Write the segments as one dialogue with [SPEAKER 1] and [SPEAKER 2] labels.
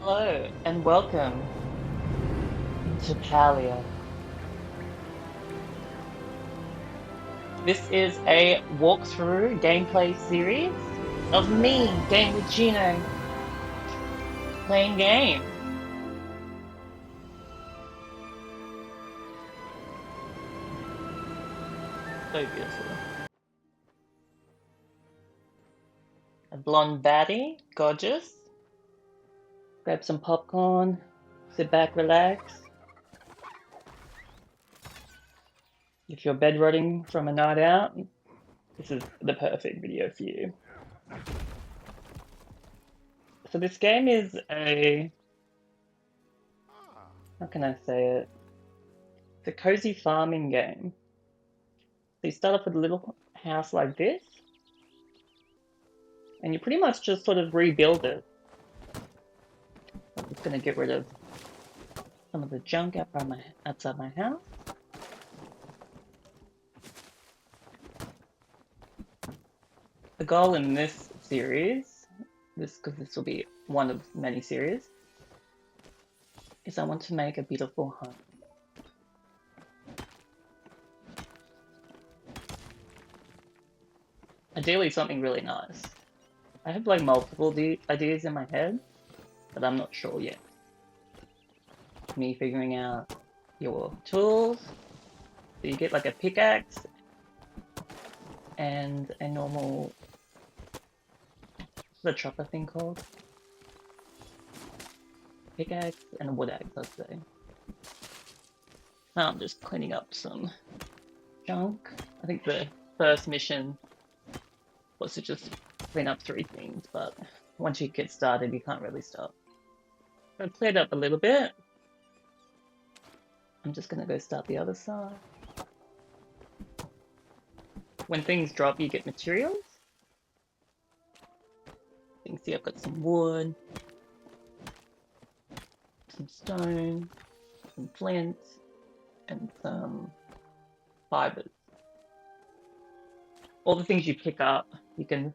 [SPEAKER 1] Hello and welcome to Palia. This is a walkthrough gameplay series of me, Game with Gino, playing game. So beautiful. A blonde baddie, gorgeous. Grab some popcorn, sit back, relax. If you're bedrotting from a night out, this is the perfect video for you. So this game is how can I say it? It's a cozy farming game. So you start off with a little house like this, and you pretty much just sort of rebuild it. I'm just going to get rid of some of the junk outside my house. The goal in this series, because this will be one of many series, is I want to make a beautiful home. Ideally something really nice. I have like multiple ideas in my head, but I'm not sure yet. Me figuring out your tools. So you get like a pickaxe and a normal, what's the chopper thing called? Pickaxe and a wood axe, I'd say. Now I'm just cleaning up some junk. I think the first mission was to just clean up 3 things, but once you get started, you can't really stop. I cleared up a little bit. I'm just gonna go start the other side. When things drop, you get materials. You can see I've got some wood, some stone, some flint, and some fibers. All the things you pick up, you can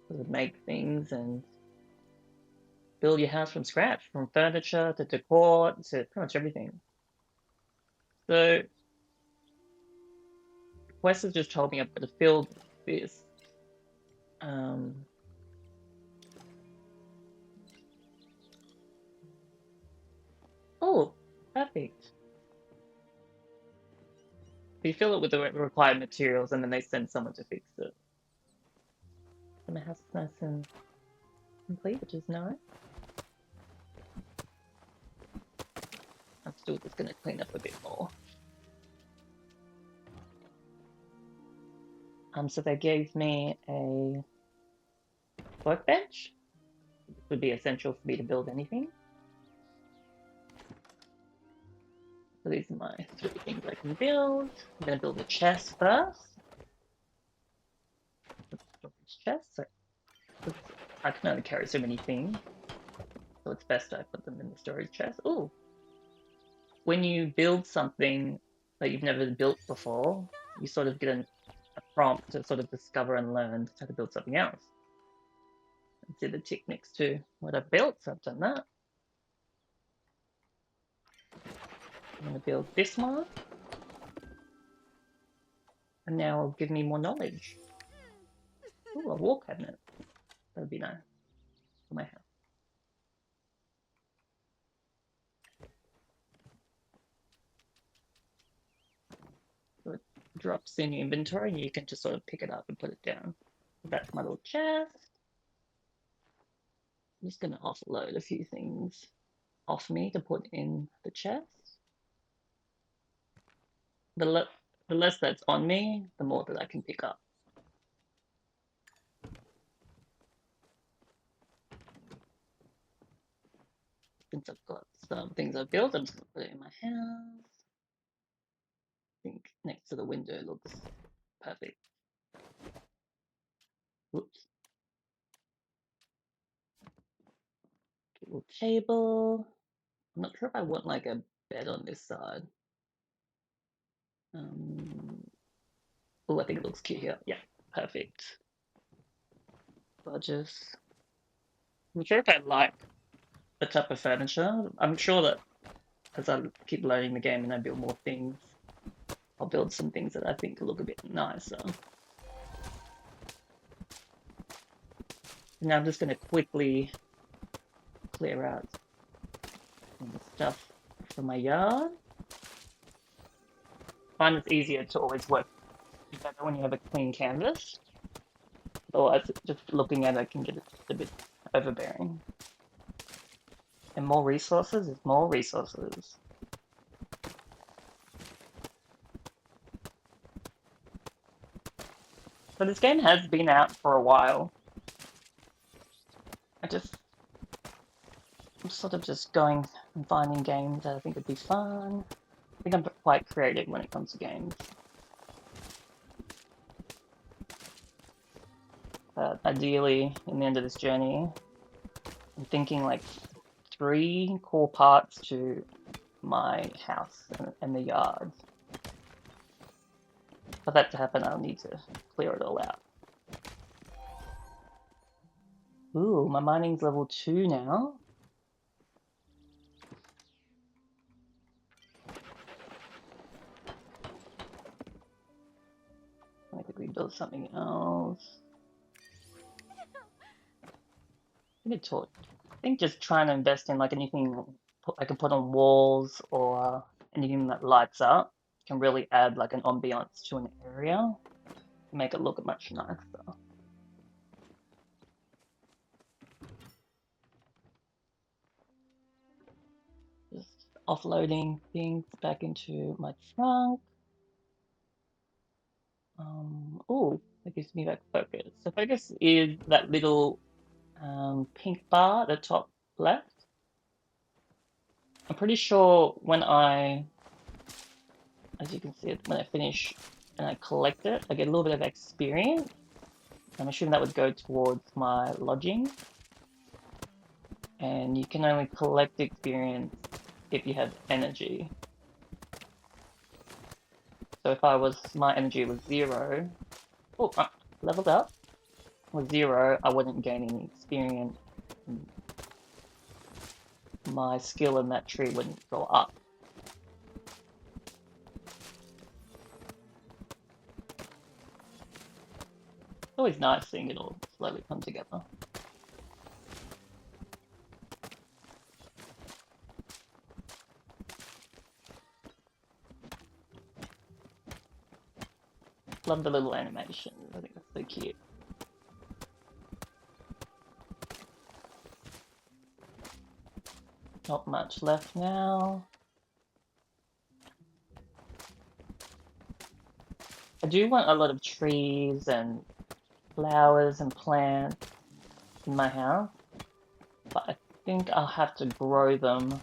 [SPEAKER 1] sort of make things and build your house from scratch, from furniture to decor to pretty much everything. So Wes has just told me I've got to fill this. Oh, perfect. You fill it with the required materials and then they send someone to fix it. And the house is nice and complete, which is nice. I'm still just going to clean up a bit more. So they gave me a workbench. This would be essential for me to build anything. So these are my 3 things I can build. I'm going to build a chest first. Storage chest. So I can only carry so many things. So it's best I put them in the storage chest. Oh, when you build something that you've never built before, you sort of get a prompt to sort of discover and learn how to build something else. And see the tick next to what I've built, so I've done that. I'm going to build this one. And now it'll give me more knowledge. Ooh, a wall cabinet. That would be nice for my house. So it drops in your inventory and you can just sort of pick it up and put it down. So that's my little chest. I'm just going to offload a few things off me to put in the chest. The less that's on me, the more that I can pick up. Since I've got some things I've built, I'm just going to put it in my house. I think next to the window looks perfect. Whoops. Little table. I'm not sure if I want like a bed on this side. Oh, I think it looks cute here. Yeah, perfect. Gorgeous. I'm not sure if I like the type of furniture. I'm sure that as I keep learning the game and I build more things, I'll build some things that I think look a bit nicer. Now I'm just going to quickly clear out some of the stuff from my yard. I find it's easier to always work better when you have a clean canvas. Otherwise, just looking at it can get just a bit overbearing. And more resources is more resources. So this game has been out for a while. I'm sort of just going and finding games that I think would be fun. I think I'm quite creative when it comes to games. But ideally, in the end of this journey, I'm thinking like 3 core parts to my house and the yard. For that to happen, I'll need to clear it all out. Ooh, my mining's level 2 now. I think we build something else. I think just trying to invest in like anything I can put on walls or anything that lights up can really add like an ambiance to an area, make it look much nicer. Just offloading things back into my trunk. Oh, that gives me back focus. So focus is that little pink bar at the top left. I'm pretty sure when as you can see it, when I finish and I collect it, I get a little bit of experience. I'm assuming that would go towards my lodging. And you can only collect experience if you have energy. So if my energy was 0, oh, leveled up, was 0, I wouldn't gain any experience. My skill in that tree wouldn't go up. It's always nice seeing it all slowly come together. Love the little animations. I think that's so cute. Not much left now. I do want a lot of trees and flowers and plants in my house, but I think I'll have to grow them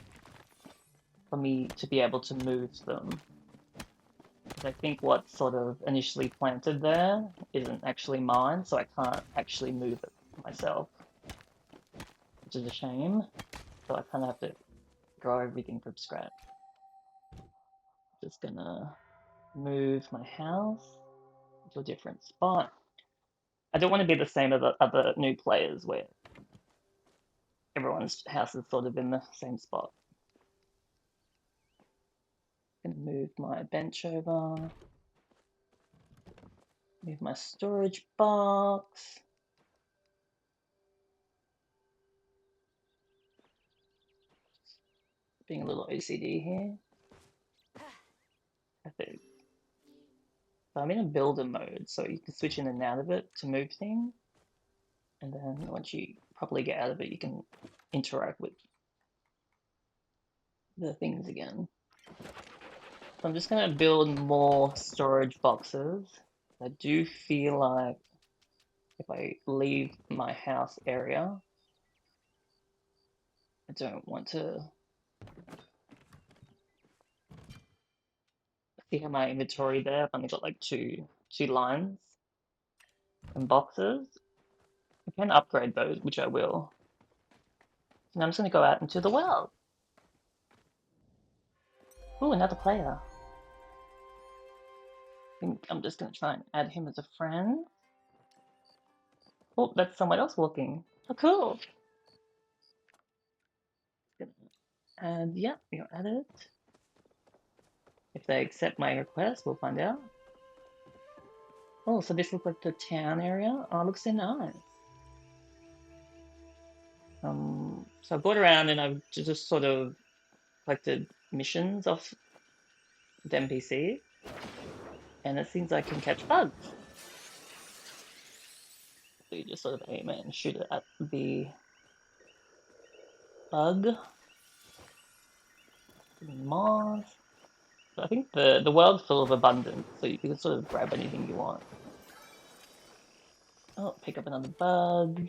[SPEAKER 1] for me to be able to move them. Because I think what's sort of initially planted there isn't actually mine, so I can't actually move it myself, which is a shame. So I kind of have to grow everything from scratch. Just gonna move my house to a different spot. I don't want to be the same as the other new players where everyone's house is sort of in the same spot. Gonna move my bench over, move my storage box. Being a little OCD here. Perfect. So I'm in a builder mode, so you can switch in and out of it to move things. And then once you properly get out of it, you can interact with the things again. So I'm just going to build more storage boxes. I do feel like if I leave my house area, I don't want to see how my inventory there. I've only got like two lines and boxes. I can upgrade those, which I will. And I'm just going to go out into the world. Ooh, another player. I think I'm just going to try and add him as a friend. Oh, that's someone else walking. Oh, cool. And yeah, you're added. If they accept my request, we'll find out. Oh, so this looks like the town area. Oh, it looks so nice. So I brought around and I've just sort of collected missions off the NPC, and it seems I can catch bugs. So you just sort of aim it and shoot it at the bug. Moss. So I think the world's full of abundance, so you can sort of grab anything you want. Oh, pick up another bug.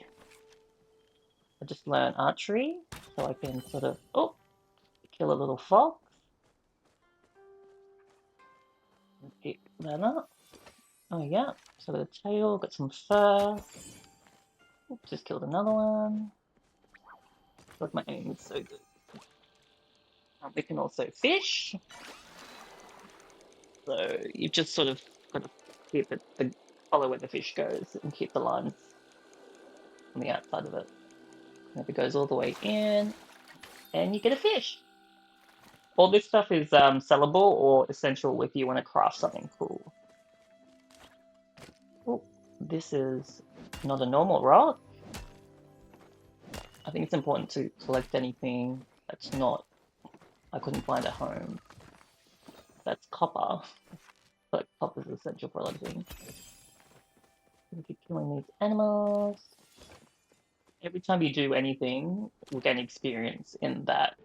[SPEAKER 1] I just learned archery, so I can sort of kill a little fox. Pick that up. Oh yeah, so got a tail, got some fur. Oops, just killed another one. Like my aim is so good. We can also fish. So you've just sort of got to keep it, follow where the fish goes and keep the lines on the outside of it. And if it goes all the way in, and you get a fish. All this stuff is sellable or essential if you want to craft something cool. Oh, this is not a normal rock. I think it's important to collect anything that's not, I couldn't find at home. That's copper. But copper is essential for a lot of things. If you're killing these animals, every time you do anything, you'll gain experience in that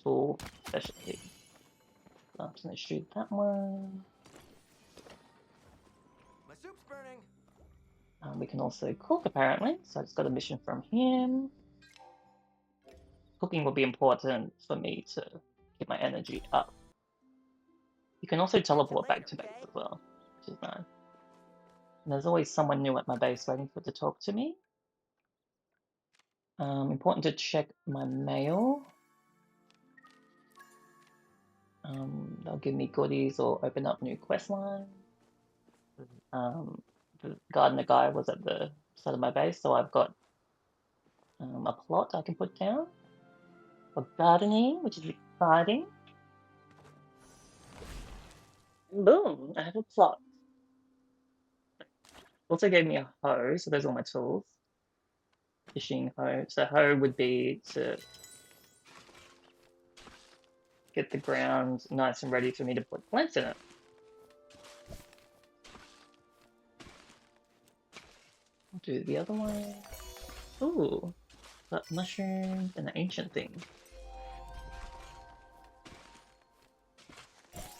[SPEAKER 1] tool specialty. So I'm just going to shoot that one.
[SPEAKER 2] My soup's burning.
[SPEAKER 1] We can also cook apparently, so I just got a mission from him. Cooking will be important for me to keep my energy up. You can also teleport back to base as well, which is nice. And there's always someone new at my base waiting for it to talk to me. Important to check my mail. They'll give me goodies or open up new quest lines. The gardener guy was at the side of my base, so I've got a plot I can put down for gardening, which is exciting. And boom, I have a plot. Also gave me a hoe, so those are all my tools. Fishing hoe. So hoe would be to get the ground nice and ready for me to put plants in it. I'll do the other one. Ooh, got mushrooms and an ancient thing.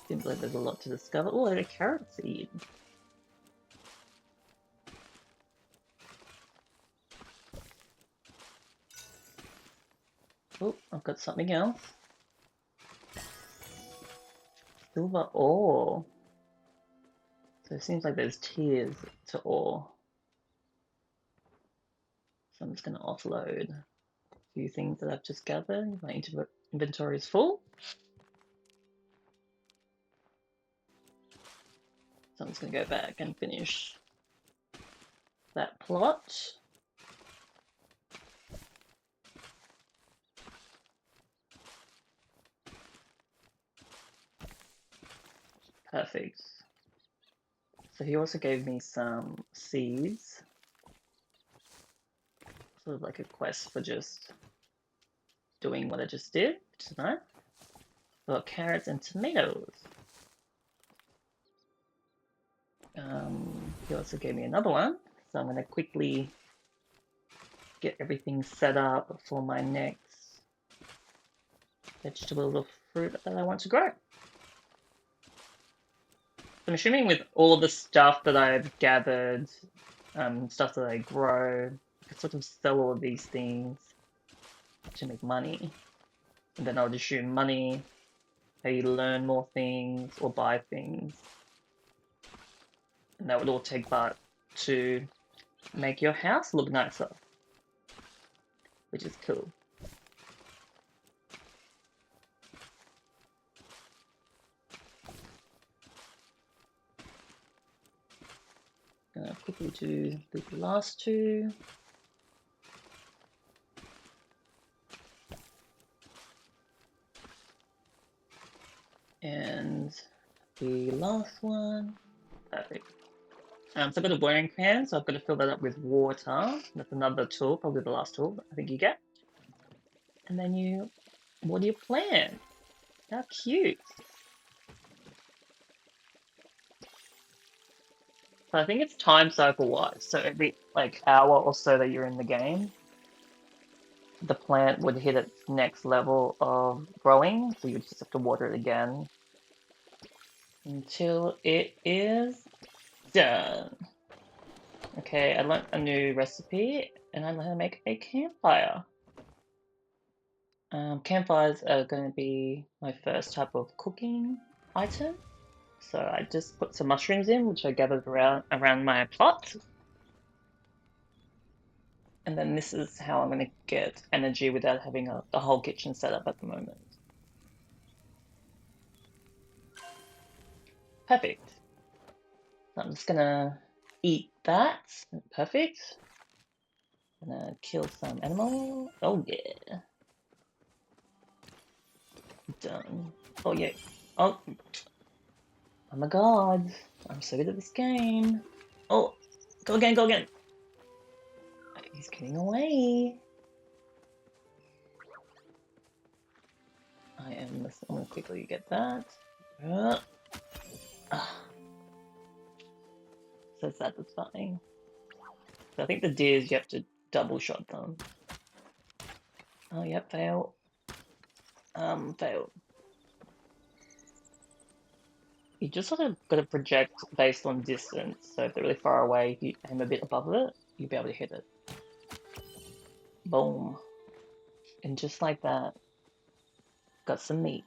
[SPEAKER 1] Seems like there's a lot to discover. Oh, I got a carrot seed. Oh, I've got something else. Silver ore. So it seems like there's tiers to ore. So I'm just going to offload a few things that I've just gathered. My inventory is full. So I'm just going to go back and finish that plot. Perfect. So he also gave me some seeds. Sort of like a quest for just doing what I just did, which is nice. Got carrots and tomatoes. He also gave me another one, so I'm going to quickly get everything set up for my next vegetable or fruit that I want to grow. I'm assuming with all of the stuff that I've gathered, stuff that I grow, I can sort of sell all of these things to make money. And then I would assume money, how you learn more things or buy things. And that would all take part to make your house look nicer, which is cool. Gonna quickly do the last two. And the last one. Perfect. So I've got a watering can, so I've got to fill that up with water. That's another tool, probably the last tool I think you get. And then you water your plant. How cute. So I think it's time cycle wise. So every like hour or so that you're in the game, the plant would hit its next level of growing. So you just have to water it again until it is done. Okay, I learnt a new recipe and I learned how to make a campfire. Campfires are going to be my first type of cooking item. So I just put some mushrooms in, which I gathered around my pot. And then this is how I'm going to get energy without having the whole kitchen set up at the moment. Perfect. So I'm just going to eat that. Perfect. I'm going to kill some animal. Oh, yeah. Done. Oh, yeah. Oh. Oh my god. I'm so good at this game. Oh, go again, go again. He's getting away. I'm gonna quickly get that. So satisfying. So I think the deers you have to double shot them. Oh yep, fail. Fail. You just sort of got to project based on distance. So if they're really far away, if you aim a bit above it, you'll be able to hit it. Boom. And just like that, got some meat.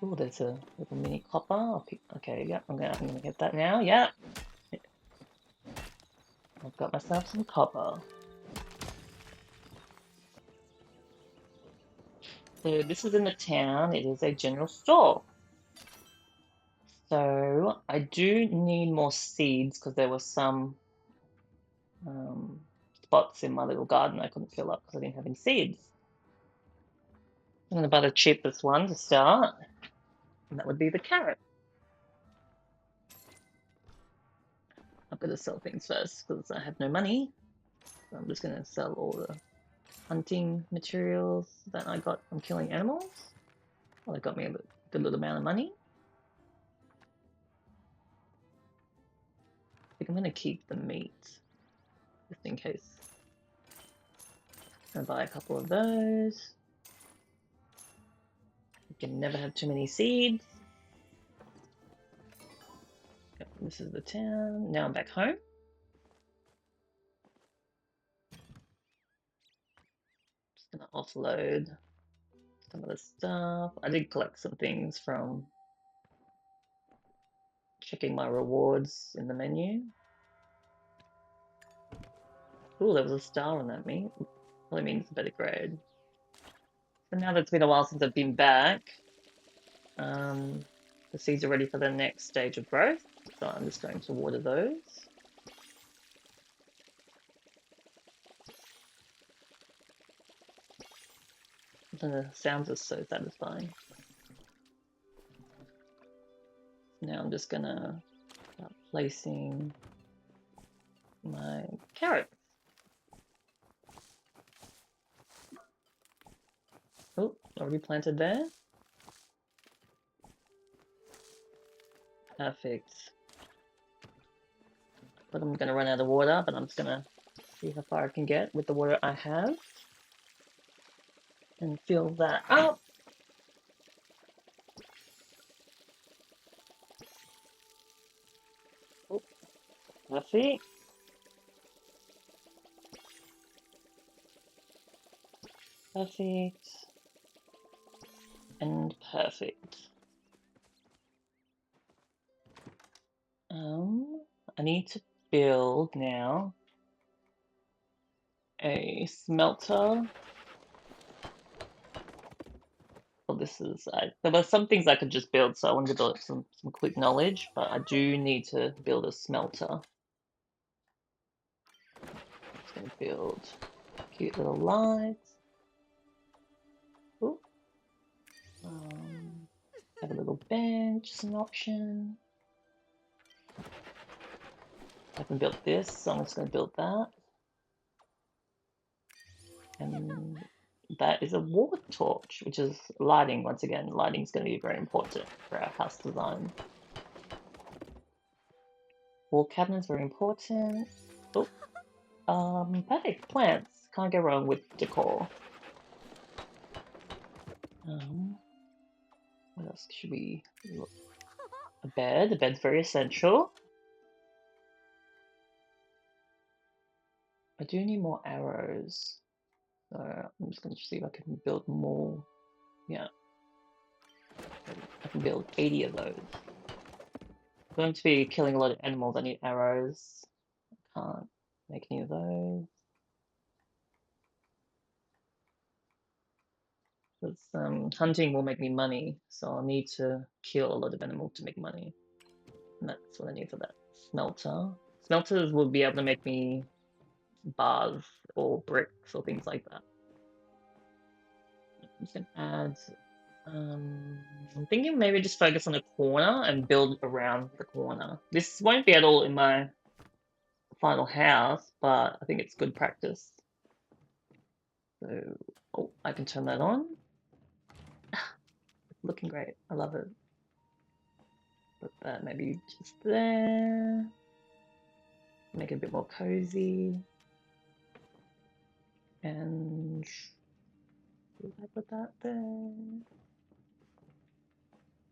[SPEAKER 1] Oh, there's a little mini copper. Okay, yeah, I'm gonna get that now. Yeah, I've got myself some copper. So this is in the town. It is a general store. So I do need more seeds because there were some spots in my little garden I couldn't fill up because I didn't have any seeds. I'm gonna buy the cheapest one to start, and that would be the carrot. I've got to sell things first because I have no money. So I'm just gonna sell all the hunting materials that I got from killing animals. Well, it got me a good little amount of money. I think I'm gonna keep the meat just in case. I'm gonna buy a couple of those. You can never have too many seeds. Yep, this is the town. Now I'm back home. Just gonna offload some of the stuff. I did collect some things from checking my rewards in the menu. Ooh, there was a star on that meat. Probably means a better grade. So now that it's been a while since I've been back, the seeds are ready for the next stage of growth. So I'm just going to water those. The sounds are so satisfying. Now I'm just gonna start placing my carrots. Oh, already planted there. Perfect. But I'm gonna run out of water, but I'm just gonna see how far I can get with the water I have. And fill that up. Oh, perfect. Perfect. And perfect. I need to build now a smelter. Well, there were some things I could just build, so I wanted to build some quick knowledge, but I do need to build a smelter. Just gonna build cute little lights. Ooh. a little bench as an option. I can build this, so I'm just going to build that. And that is a water torch, which is lighting. Once again, lighting is going to be very important for our house design. Wall cabinets very important. Oh, perfect. Plants. Can't go wrong with decor. What else should we look? A bed. A bed's very essential. I do need more arrows. So I'm just going to see if I can build more. Yeah. I can build 80 of those. I'm going to be killing a lot of animals. I need arrows. Can't make any of those. Because hunting will make me money, so I'll need to kill a lot of animals to make money. And that's what I need for that. Smelter. Smelters will be able to make me bars or bricks or things like that. I'm just gonna add. I'm thinking maybe just focus on the corner and build around the corner. This won't be at all in my final house, but I think it's good practice. So, oh, I can turn that on. It's looking great. I love it. Put that maybe just there. Make it a bit more cozy. And should I put that there?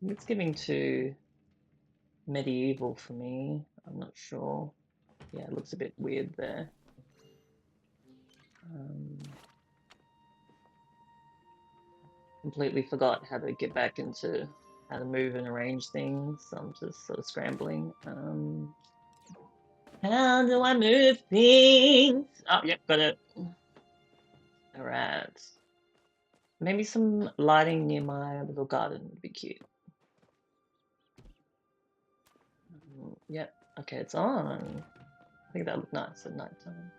[SPEAKER 1] It's giving too medieval for me. I'm not sure. Yeah, it looks a bit weird there. Completely forgot how to get back into how to move and arrange things. So I'm just sort of scrambling. How do I move things? Oh, yep, got it. Alright. Maybe some lighting near my little garden would be cute. Yep, okay, it's on. I think that would look nice at night time.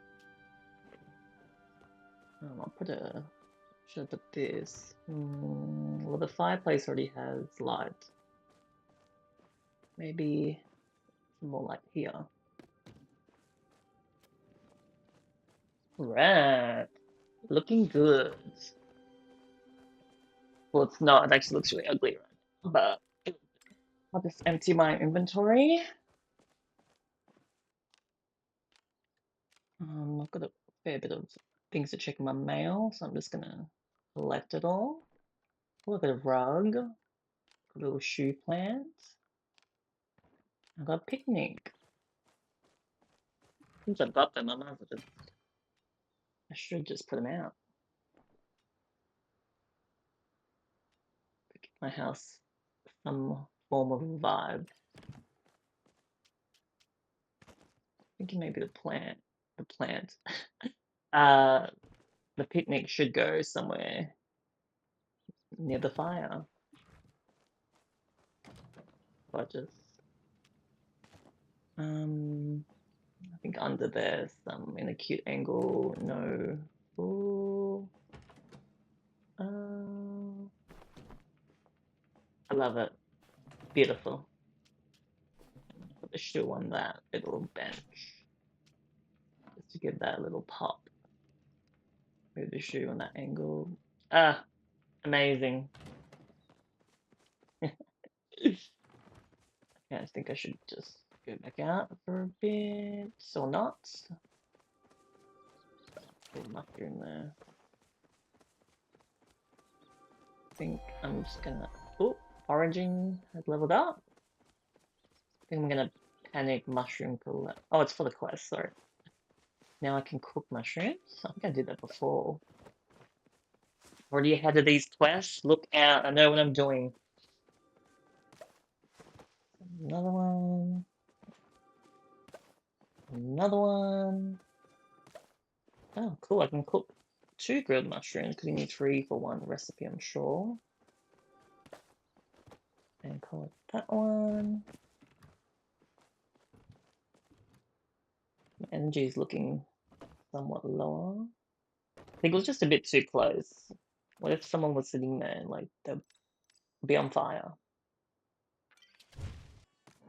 [SPEAKER 1] I'll put a. Should I put this? Well, the fireplace already has light. Maybe more like here. Right. Looking good. Well, it's not. It actually looks really ugly right now. But I'll just empty my inventory. I've got a fair bit of things to check in my mail, so I'm just gonna collect it all. Oh, I've got a rug, a little shoe plant. I've got a picnic. Since I've got them, I might as well just. I should just put them out. Give my house some form of vibe. Thinking maybe the plant. Uh, the picnic should go somewhere near the fire. But just I think under there, some in a cute angle. No. Ooh. I love it. Beautiful. Put the shoe on that little bench. Just to give that a little pop. Move the shoe on that angle. Ah, amazing. I think I should just go back out for a bit. Or not. Put a mushroom there. I think I'm just gonna. Oh, oranging has leveled up. I think I'm gonna panic mushroom for. Oh, it's for the quest, sorry. Now I can cook mushrooms. I think I did that before. Already ahead of these quests. Look out, I know what I'm doing. Another one. Another one. Oh, cool. I can cook 2 grilled mushrooms because you need 3 for one recipe, I'm sure. And call it that one. My energy is looking somewhat lower. I think it was just a bit too close. What if someone was sitting there, like, they'd be on fire?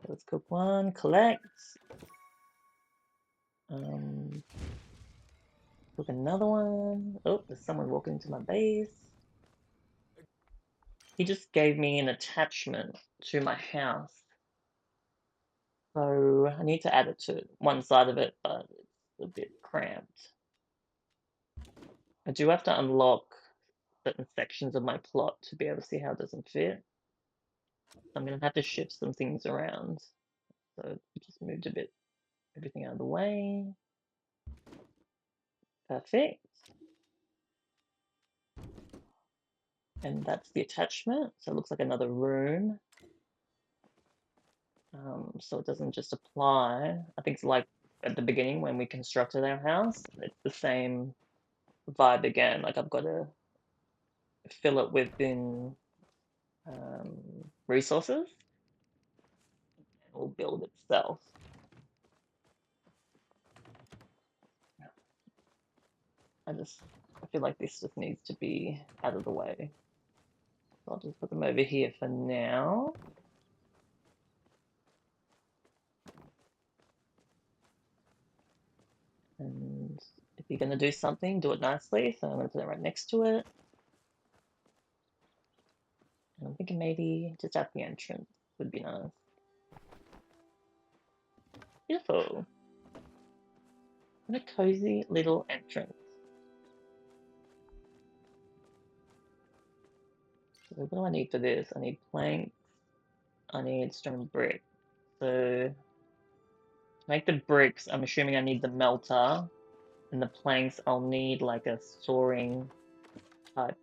[SPEAKER 1] Let's cook one, collect. Cook another one. Oh, there's someone walking into my base. He just gave me an attachment to my house. So I need to add it to one side of it, but it's a bit cramped. I do have to unlock certain sections of my plot to be able to see how it doesn't fit. I'm going to have to shift some things around. So just moved a bit, everything out of the way. Perfect. And that's the attachment. So it looks like another room. So it doesn't just apply. I think it's like at the beginning when we constructed our house, it's the same vibe again. Like I've got to fill it within resources. It will build itself. I feel like this just needs to be out of the way. So I'll just put them over here for now. And if you're going to do something, do it nicely. So I'm going to put it right next to it. And I'm thinking maybe just at the entrance would be nice. Beautiful. What a cozy little entrance. So what do I need for this? I need planks. I need stone brick. So to make the bricks, I'm assuming I need the melter. And the planks, I'll need like a sawing type.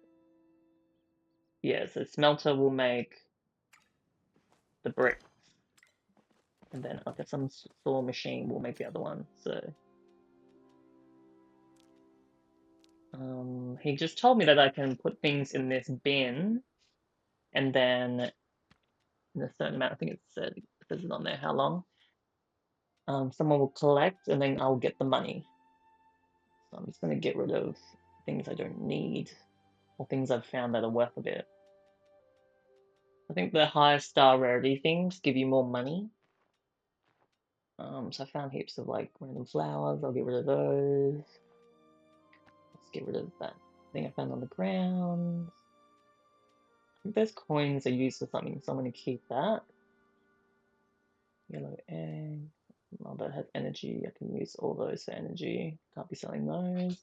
[SPEAKER 1] Yeah, so smelter will make the bricks. And then I'll get some saw machine will make the other one. So he just told me that I can put things in this bin and then in a certain amount, I think it says it on there how long. Someone will collect and then I'll get the money. So I'm just going to get rid of things I don't need or things I've found that are worth a bit. I think the higher star rarity things give you more money. So I found heaps of like random flowers. I'll get rid of those. Let's get rid of that thing I found on the ground. I think those coins are used for something, so I'm going to keep that. Yellow egg. Oh, that has energy. I can use all those for energy. Can't be selling those.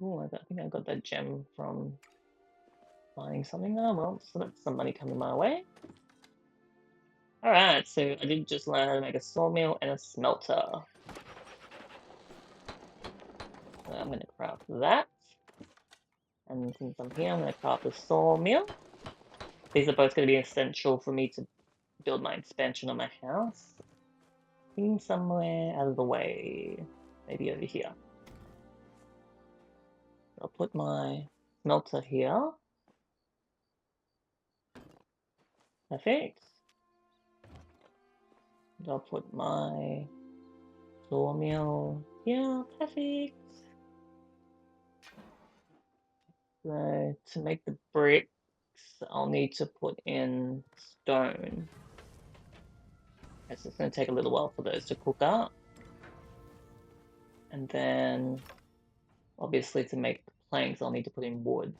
[SPEAKER 1] Oh, I think I got that gem from buying something. Oh, well, so that's some money coming my way. Alright, so I did just learn how to make a sawmill and a smelter. So I'm going to craft that. And since I'm here, I'm going to craft a sawmill. These are both going to be essential for me to build my expansion on my house. Somewhere out of the way. Maybe over here. I'll put my smelter here. Perfect. And I'll put my sawmill here. Perfect. So to make the bricks, I'll need to put in stone. It's just going to take a little while for those to cook up. And then, obviously, to make planks, I'll need to put in wood.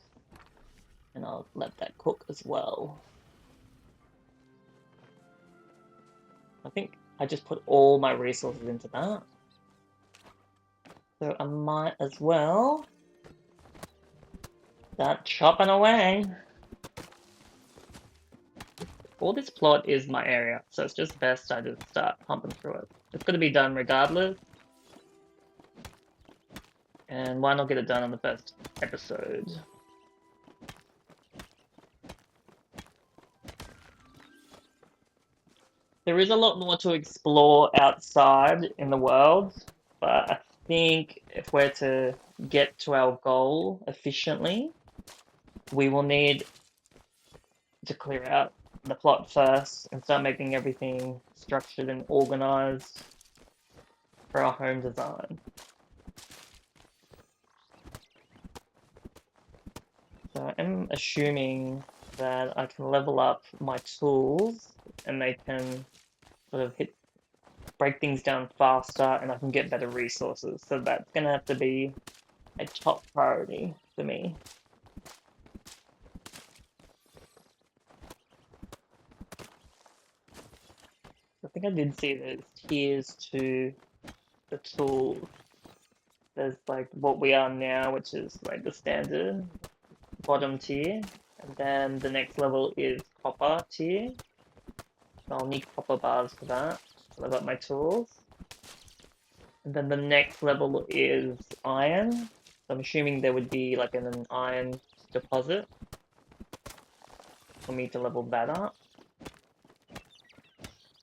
[SPEAKER 1] And I'll let that cook as well. I think I just put all my resources into that. So I might as well start chopping away. All this plot is my area, so it's just best I just start pumping through it. It's going to be done regardless. And why not get it done on the first episode? There is a lot more to explore outside in the world, but I think if we're to get to our goal efficiently, we will need to clear out the plot first and start making everything structured and organized for our home design. So I'm assuming that I can level up my tools and they can sort of break things down faster and I can get better resources. So that's gonna have to be a top priority for me. I think I did see there's tiers to the tools. There's like what we are now, which is like the standard bottom tier, and then the next level is copper tier. So I'll need copper bars for that. So I've got my tools. And then the next level is iron. So I'm assuming there would be like an iron deposit for me to level that up.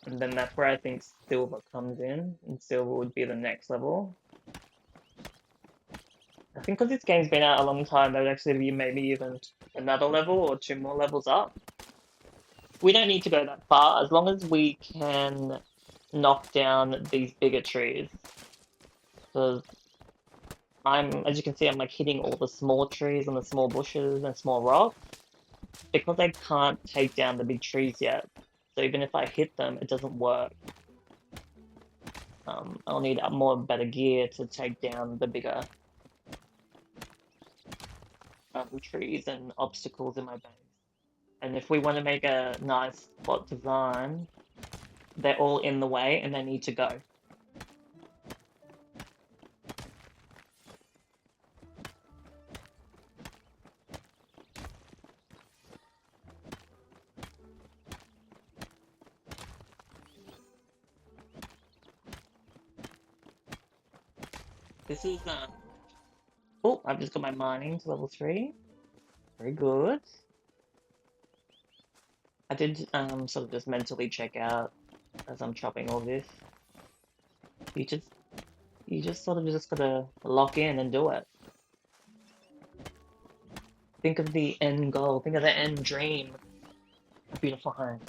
[SPEAKER 1] And then that's where I think silver comes in, and silver would be the next level. I think because this game's been out a long time, there'd actually be maybe even another level or two more levels up. We don't need to go that far, as long as we can knock down these bigger trees. Because as you can see, I'm like hitting all the small trees and the small bushes and small rocks. Because I can't take down the big trees yet, so even if I hit them, it doesn't work. I'll need more better gear to take down the bigger trees and obstacles in my base. And if we want to make a nice spot design, they're all in the way and they need to go. This is oh, I've just got my mining to level 3. Very good. I did sort of just mentally check out as I'm chopping all this. You just sort of just gotta lock in and do it. Think of the end goal. Think of the end dream. A beautiful home.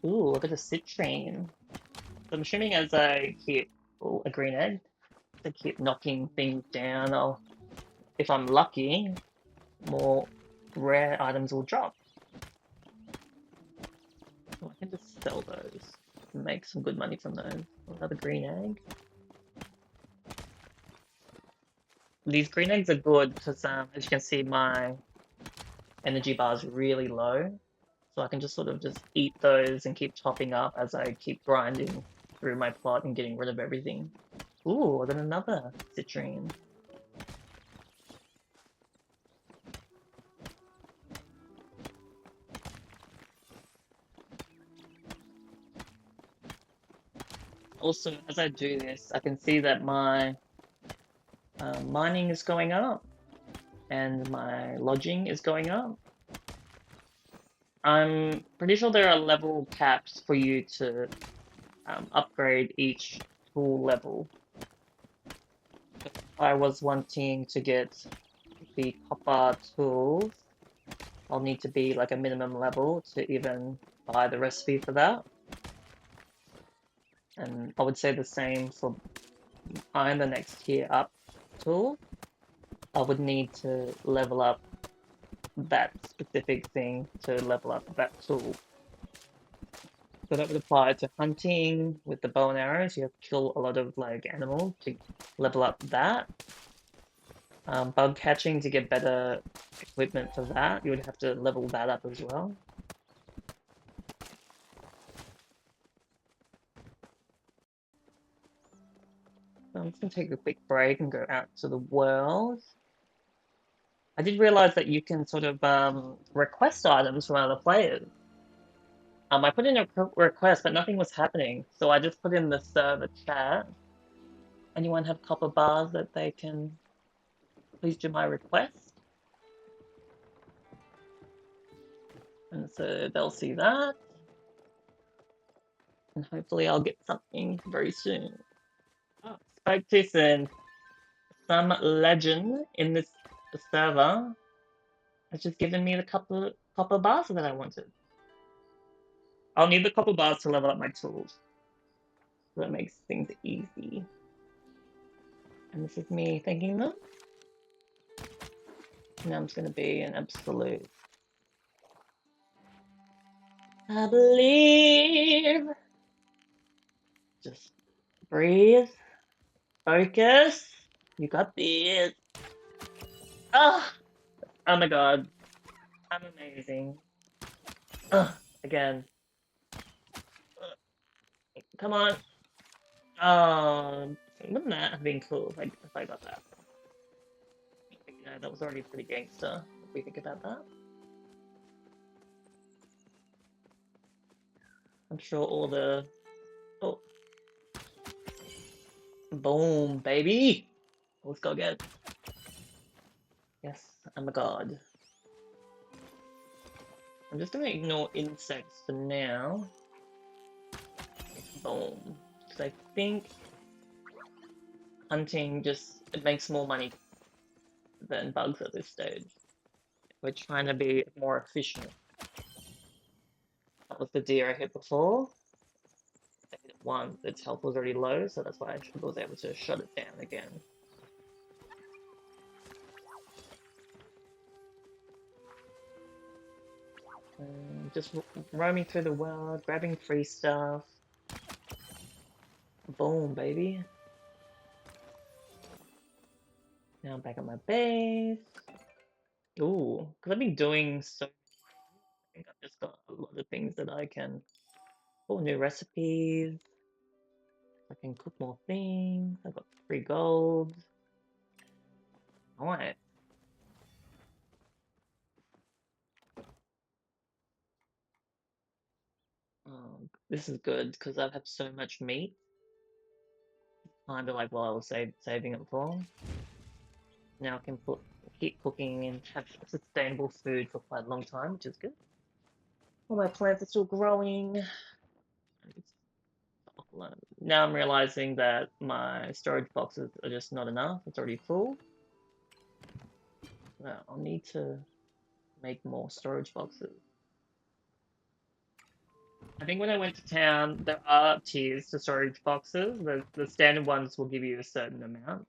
[SPEAKER 1] Ooh, look at the citrine. So I'm assuming as I hit a green egg, as I keep knocking things down, if I'm lucky, more rare items will drop. So I can just sell those and make some good money from those. Another green egg. These green eggs are good because, as you can see, my energy bar is really low. So I can just sort of just eat those and keep topping up as I keep grinding through my plot and getting rid of everything. Ooh, I got another citrine. Also, as I do this, I can see that my mining is going up and my lodging is going up. I'm pretty sure there are level caps for you to upgrade each tool level. If I was wanting to get the copper tools, I'll need to be like a minimum level to even buy the recipe for that. And I would say the same for iron, the next tier up tool. I would need to level up that specific thing to level up that tool. So that would apply to hunting with the bow and arrows. You have to kill a lot of like animals to level up that. Bug catching to get better equipment for that, you would have to level that up as well. So I'm just gonna take a quick break and go out to the world. I did realize that you can sort of request items from other players. I put in a request, but nothing was happening. So I just put in the server chat. Anyone have copper bars that they can please do my request? And so they'll see that. And hopefully I'll get something very soon. Oh, spoke to some legend in this server has just given me the couple copper bars that I wanted. I'll need the copper bars to level up my tools. So that makes things easy. And this is me thanking them. Now I'm just gonna be an absolute. I believe. Just breathe. Focus. You got this. Ah! Oh my god. I'm amazing. Again. Come on. Wouldn't that have been cool if I got that? You know, that was already pretty gangster, if we think about that. I'm sure all the... Oh. Boom, baby! Let's go again. Yes, I'm a god. I'm just gonna ignore insects for now. Boom. Because I think hunting just it makes more money than bugs at this stage. We're trying to be more efficient. That was the deer I hit before. I hit it once, its health was already low, so that's why I was able to shut it down again. Just roaming through the world, grabbing free stuff. Boom, baby. Now I'm back at my base. Ooh, because I've been doing so... I think I've just got a lot of things that I can... Oh, new recipes. I can cook more things. I've got free gold. Alright. This is good because I've had so much meat. Kind of like what I was saving it for. Now I can keep cooking and have sustainable food for quite a long time, which is good. All my plants are still growing. Now I'm realizing that my storage boxes are just not enough. It's already full. Now I'll need to make more storage boxes. I think when I went to town, there are tiers to storage boxes. The standard ones will give you a certain amount.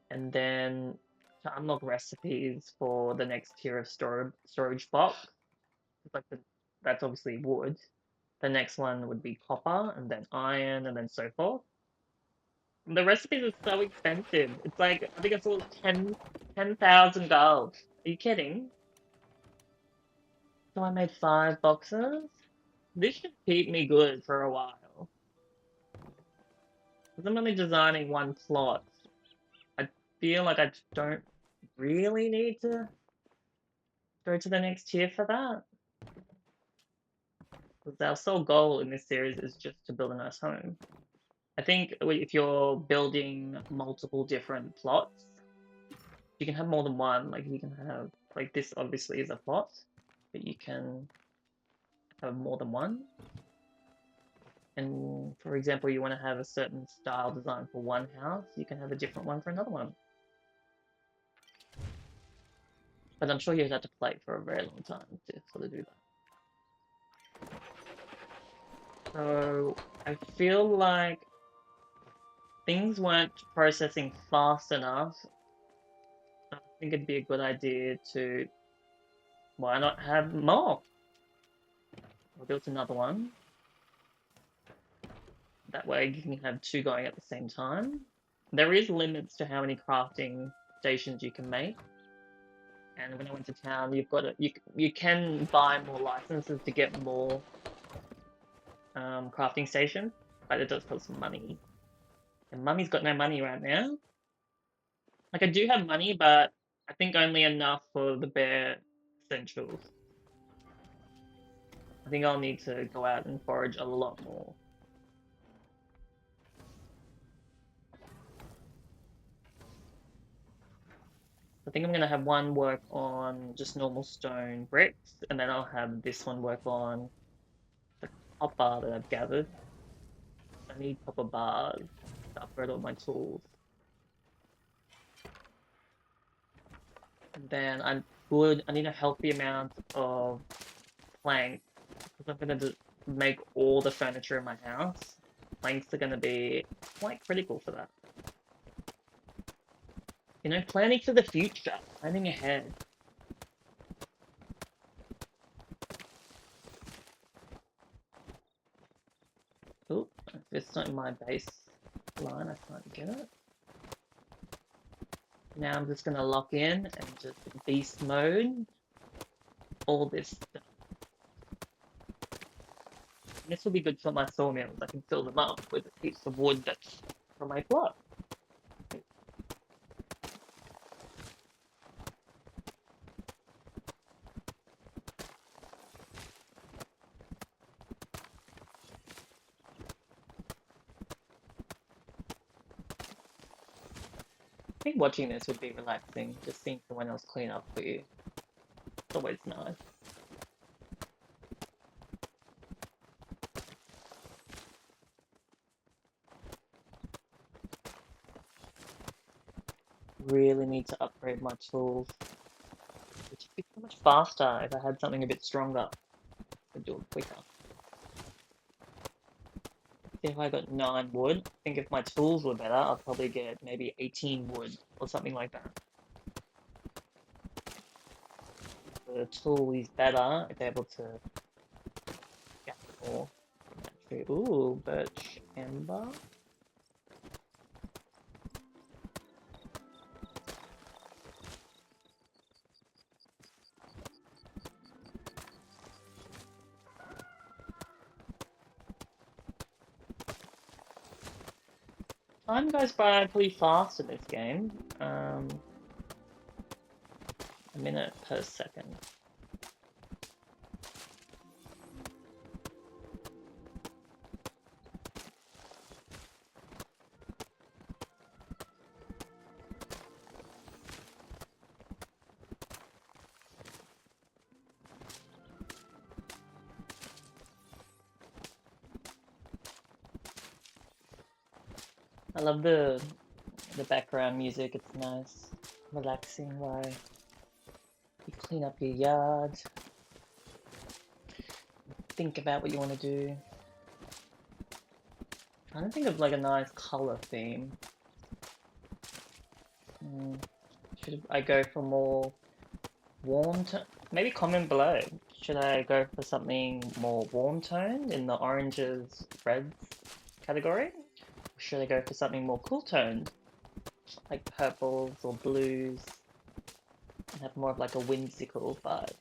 [SPEAKER 1] And then to unlock recipes for the next tier of storage box, like that's obviously wood. The next one would be copper, and then iron, and then so forth. The recipes are so expensive. It's like I think it's all 10,000 gold. Are you kidding? So I made 5 boxes. This should keep me good for a while. Because I'm only designing one plot. I feel like I don't really need to go to the next tier for that. Because our sole goal in this series is just to build a nice home. I think if you're building multiple different plots, you can have more than one. Like you can have, like this obviously is a plot, but you can have more than one. And for example, you want to have a certain style design for one house, you can have a different one for another one. But I'm sure you'd have to play for a very long time to sort of do that. So I feel like things weren't processing fast enough. I think it'd be a good idea to, why not have more? I'll build another one. That way you can have 2 going at the same time. There is limits to how many crafting stations you can make. And when I went to town, you can buy more licenses to get more crafting stations, but it does cost some money. And Mummy's got no money right now. Like I do have money, but I think only enough for the bare essentials. I think I'll need to go out and forage a lot more. I think I'm going to have one work on just normal stone bricks, and then I'll have this one work on the copper that I've gathered. I need copper bars to upgrade all my tools. And then I need a healthy amount of plank, because I'm gonna make all the furniture in my house. Planks are gonna be quite critical for that. You know, planning for the future, planning ahead. Oh, if it's not in my base line, I can't get it. Now I'm just gonna lock in and just beast mode all this stuff. This will be good for my sawmills. I can fill them up with a piece of wood that's from my plot. I think watching this would be relaxing, just seeing someone else clean up for you. It's always nice. Really need to upgrade my tools. Which would be so much faster if I had something a bit stronger. I'd do it quicker. See if I got 9 wood. I think if my tools were better, I'd probably get maybe 18 wood or something like that. The tool is better, it's able to get more from that tree. Ooh, birch ember. Time goes by pretty fast in this game. A minute per second. I love the background music, it's nice, relaxing while you clean up your yard, think about what you want to do. Trying to think of like a nice color theme. Should I go for more warm tone? Maybe comment below. Should I go for something more warm toned in the oranges, reds category? Or should I go for something more cool toned, like purples or blues, and have more of like a whimsical vibe?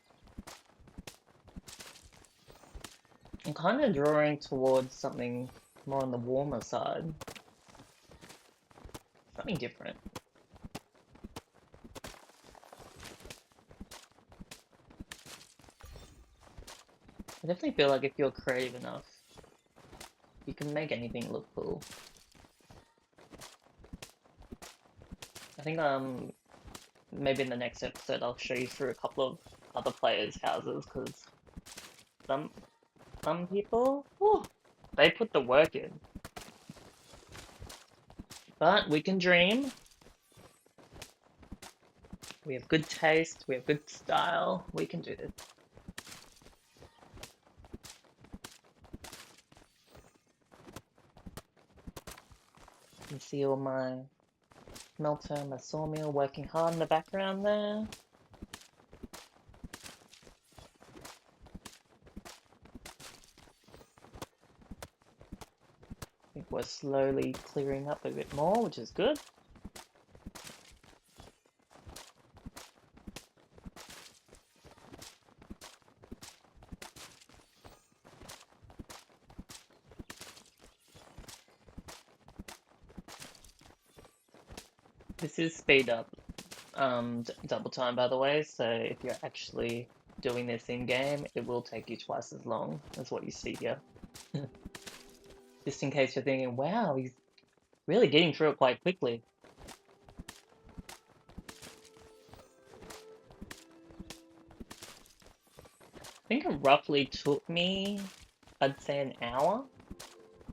[SPEAKER 1] I'm kind of drawing towards something more on the warmer side. Something different. I definitely feel like if you're creative enough, you can make anything look cool. I think maybe in the next episode I'll show you through a couple of other players' houses, because some people, whew, they put the work in. But we can dream. We have good taste, we have good style, we can do this. You can see all my smelter, my sawmill working hard in the background there. I think we're slowly clearing up a bit more, which is good. This is speed up double time, by the way, so if you're actually doing this in game, it will take you twice as long as what you see here. Just in case you're thinking, wow, he's really getting through it quite quickly. I think it roughly took me, I'd say, an hour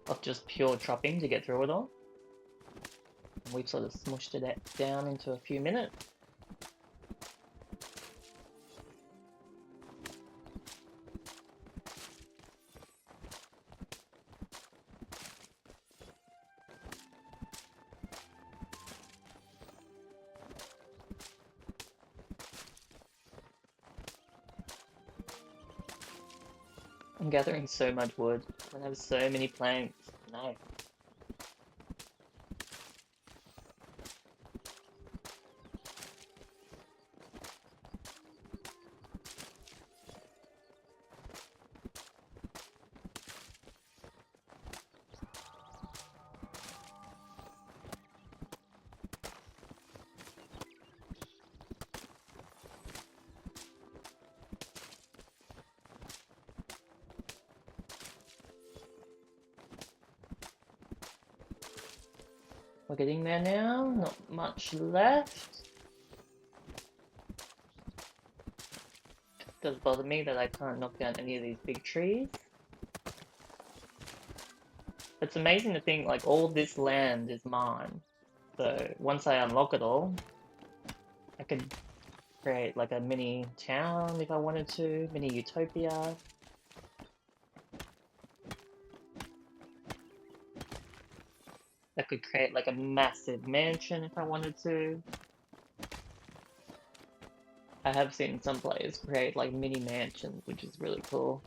[SPEAKER 1] of just pure chopping to get through it all. And we've sort of smushed it down into a few minutes. I'm gathering so much wood. I have so many planks. No. We're getting there now, not much left. It does bother me that I can't knock down any of these big trees. It's amazing to think like all this land is mine. So once I unlock it all, I could create like a mini town if I wanted to, mini utopia. I could create like a massive mansion if I wanted to. I have seen some players create like mini mansions, which is really cool.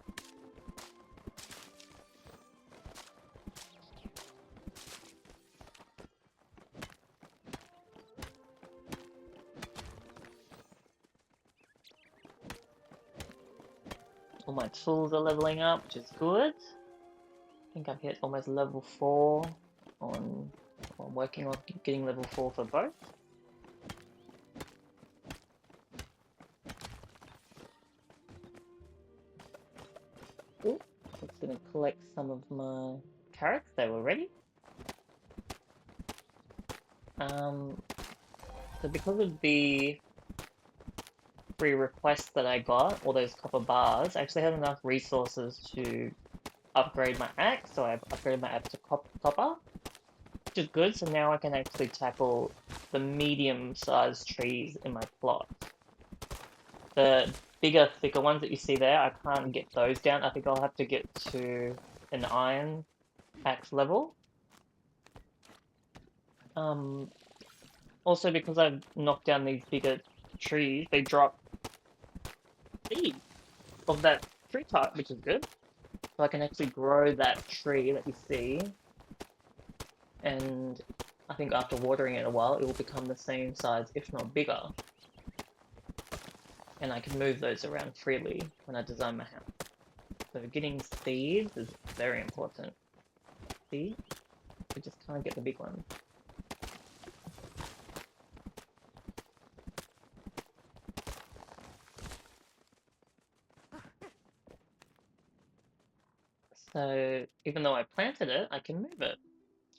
[SPEAKER 1] All my tools are leveling up, which is good. I think I've hit almost level 4 on... I'm working on getting level 4 for both. Ooh, just gonna collect some of my carrots, they were ready. So because of the free requests that I got, all those copper bars, I actually had enough resources to upgrade my axe, so I've upgraded my axe to copper, which is good, so now I can actually tackle the medium-sized trees in my plot. The bigger, thicker ones that you see there, I can't get those down. I think I'll have to get to an iron axe level. Also, because I've knocked down these bigger trees, they drop seeds of that tree type, which is good. So I can actually grow that tree that you see, and I think after watering it a while, it will become the same size, if not bigger. And I can move those around freely when I design my house. So getting seeds is very important. See? We just can't get the big ones. So even though I planted it, I can move it.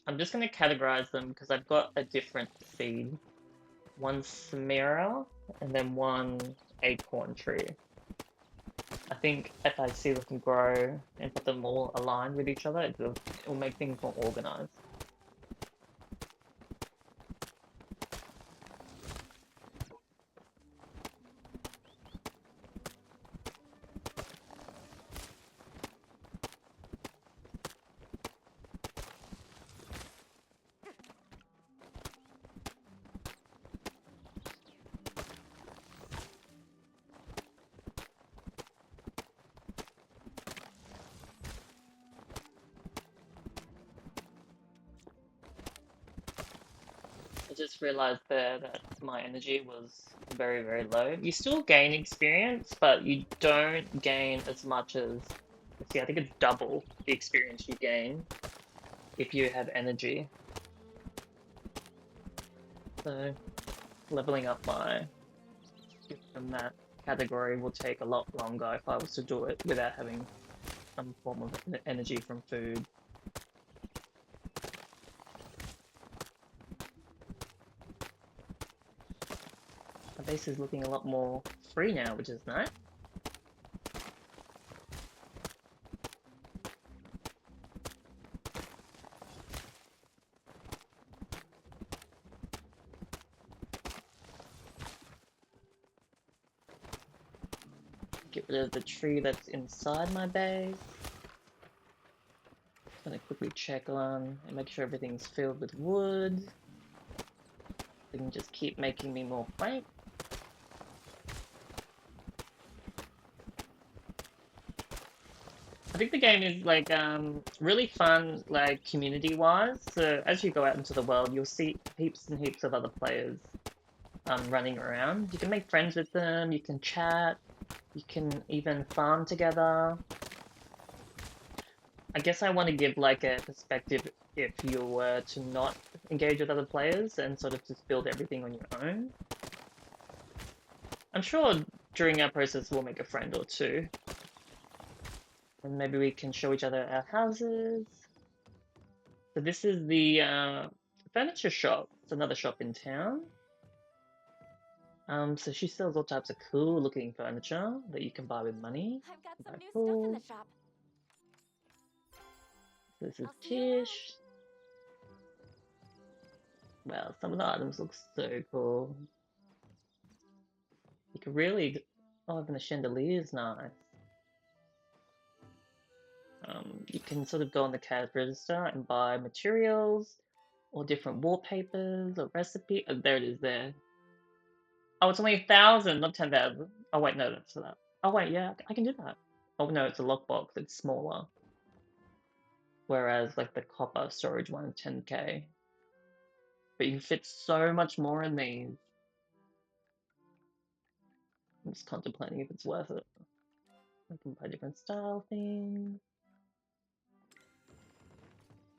[SPEAKER 1] I'm just going to categorize them because I've got a different seed. One Samira and then one acorn tree. I think if I see them grow and put them all aligned with each other, it'll make things more organized. I just realized there that my energy was very, very low. You still gain experience, but you don't gain as much as... See, I think it's double the experience you gain if you have energy. So, leveling up my skill from that category will take a lot longer if I was to do it without having some form of energy from food. My base is looking a lot more free now, which is nice. Get rid of the tree that's inside my base. Just gonna quickly check on and make sure everything's filled with wood. They can just keep making me more plank. think the game is like really fun, like community-wise. So as you go out into the world, you'll see heaps and heaps of other players running around. You can make friends with them, you can chat, you can even farm together. I guess I want to give like a perspective if you were to not engage with other players and sort of just build everything on your own. I'm sure during our process we'll make a friend or two. And maybe we can show each other our houses. So this is the furniture shop. It's another shop in town. So she sells all types of cool looking furniture that you can buy with money.
[SPEAKER 2] I've got some
[SPEAKER 1] Quite
[SPEAKER 2] new
[SPEAKER 1] cool.
[SPEAKER 2] stuff in the shop.
[SPEAKER 1] This is
[SPEAKER 2] I'll see you around.
[SPEAKER 1] Tish. Well, some of the items look so cool. You could really... Oh, even the chandelier is nice. You can sort of go on the cash register and buy materials or different wallpapers or recipe. Oh, there it is there. Oh, it's only 1,000, not 10,000. Oh wait, no, that's for that. Oh wait, yeah, I can do that. Oh no, it's a lockbox. It's smaller. Whereas like the copper storage one, 10k. But you can fit so much more in these. I'm just contemplating if it's worth it. I can buy different style things.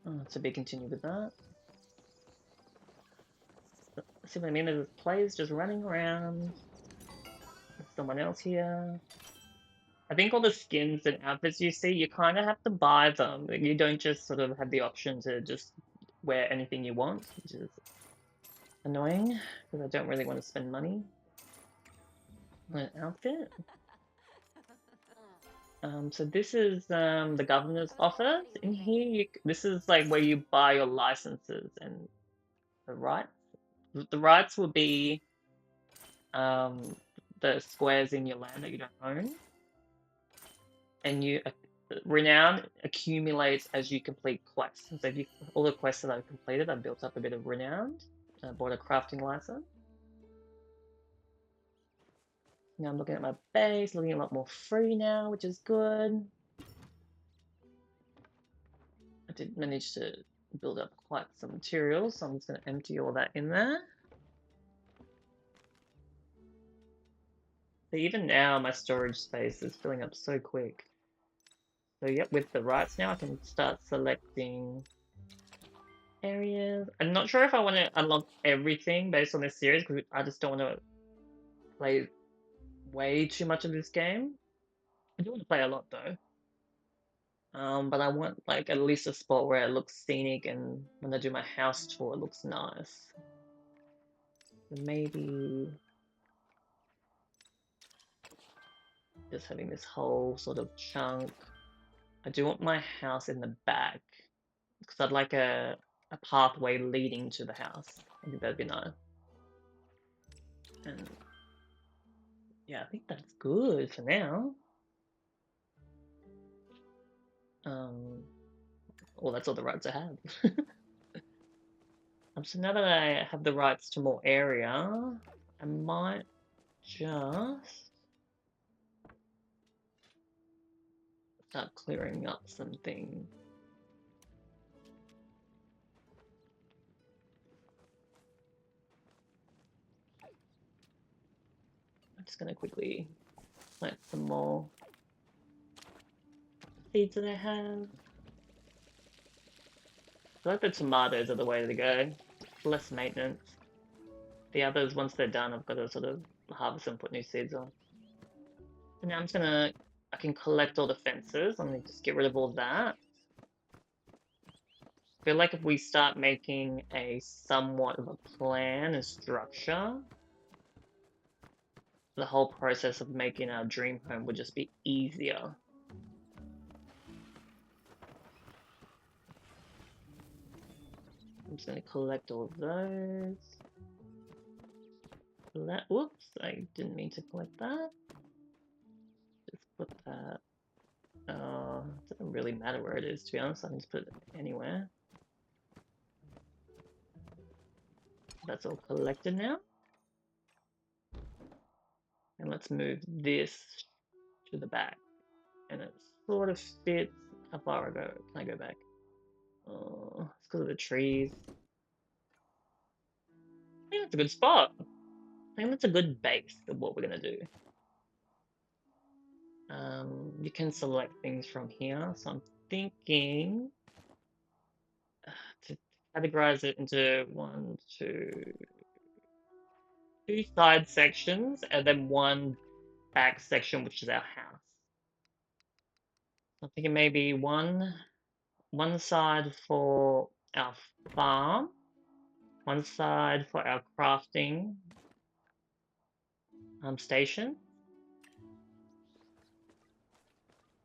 [SPEAKER 1] Oh, so we continue with that. See what I mean? There's players just running around. There's someone else here. I think all the skins and outfits you see, you kind of have to buy them. You don't just sort of have the option to just wear anything you want, which is annoying because I don't really want to spend money on an outfit. So this is the governor's office. In here, this is like where you buy your licenses and the rights. The rights will be the squares in your land that you don't own, and renown accumulates as you complete quests. So if all the quests that I've completed, I've built up a bit of renown. I bought a crafting license. Now I'm looking at my base, looking a lot more free now, which is good. I did manage to build up quite some materials, so I'm just going to empty all that in there. So even now, my storage space is filling up so quick. So yep, with the rights now, I can start selecting areas. I'm not sure if I want to unlock everything based on this series, because I just don't want to play way too much of this game. I do want to play a lot though. But I want like at least a spot where it looks scenic and when I do my house tour it looks nice. So maybe just having this whole sort of chunk. I do want my house in the back because I'd like a pathway leading to the house. I think that'd be nice. And yeah, I think that's good for now. Well, that's all the rights I have. So now that I have the rights to more area, I might just start clearing up some things. I'm just going to quickly plant some more seeds that I have. I like the tomatoes are the way to go. Less maintenance. The others, once they're done, I've got to sort of harvest and put new seeds on. So now I'm just gonna, I can collect all the fences. I'm gonna just get rid of all that. I feel like if we start making a somewhat of a plan and structure, the whole process of making our dream home would just be easier. I'm just gonna collect all of those. Whoops, I didn't mean to collect that. Just put that. It doesn't really matter where it is, to be honest. I can just put it anywhere. That's all collected now. And let's move this to the back. And it's sort of fits. How far ago can I go back? Oh, it's because of the trees. I think that's a good spot. I think that's a good base of what we're gonna do. You can select things from here, so I'm thinking to categorize it into two side sections, and then one back section, which is our house. I'm thinking maybe one side for our farm, one side for our crafting station,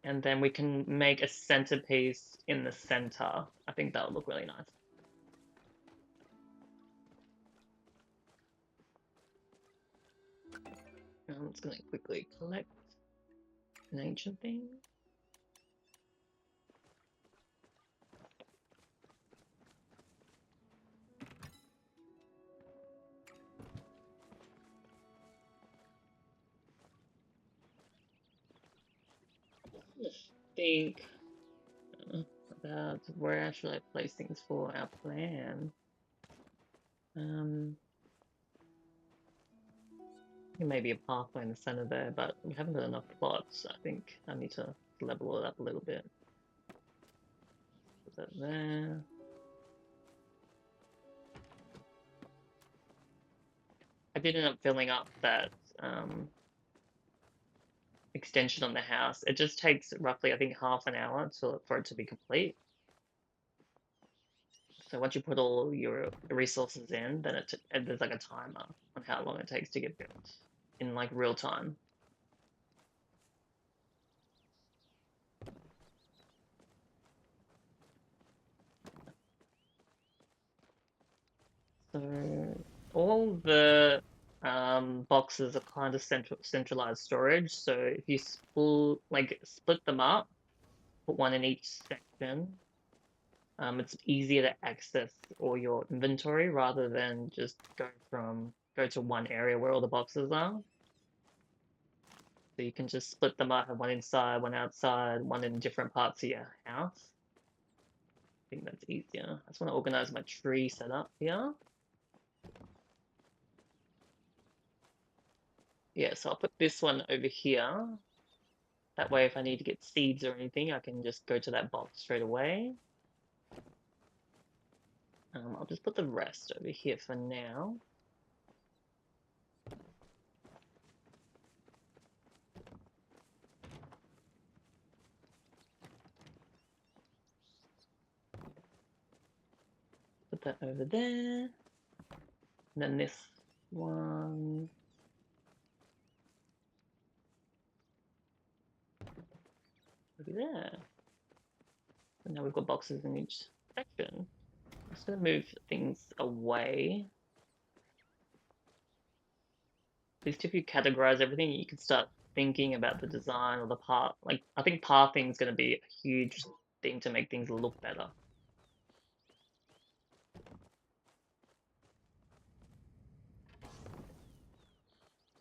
[SPEAKER 1] and then we can make a centerpiece in the center. I think that would look really nice. I'm just gonna quickly collect an ancient thing. Think about where should I place things for our plan. Maybe a pathway in the center there, but we haven't got enough plots. I think I need to level it up a little bit. Put that there. I did end up filling up that extension on the house. It just takes roughly, I think, half an hour for it to be complete. So once you put all your resources in, then there's like a timer on how long it takes to get built in like real time. So all the boxes are kind of centralized storage. So if you split them up, put one in each section, it's easier to access all your inventory rather than just go to one area where all the boxes are. So you can just split them up, have one inside, one outside, one in different parts of your house. I think that's easier. I just want to organize my tree setup here. Yeah, so I'll put this one over here. That way, if I need to get seeds or anything, I can just go to that box straight away. I'll just put the rest over here for now. Put that over there. And then this one. Over there. And now we've got boxes in each section. I'm just going to move things away. At least if you categorize everything, you can start thinking about the design or the path. Like, I think pathing is going to be a huge thing to make things look better.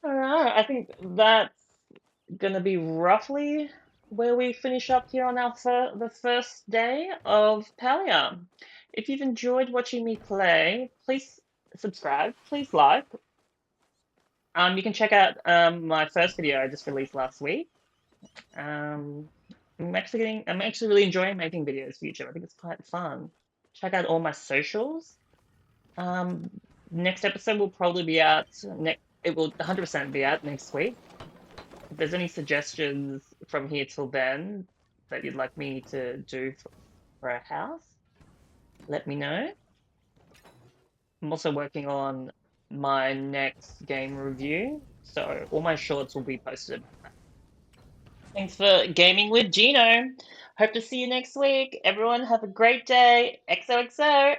[SPEAKER 1] Alright, I think that's gonna be roughly where we finish up here on the first day of Palia. If you've enjoyed watching me play, please subscribe, please like. You can check out my first video I just released last week. I'm actually really enjoying making videos for YouTube. I think it's quite fun. Check out all my socials. Next episode will probably be out it will 100% be out next week. If there's any suggestions from here till then that you'd like me to do for a house, let me know. I'm also working on my next game review, so all my shorts will be posted. Thanks for gaming with Gino. Hope to see you next week. Everyone have a great day. XOXO.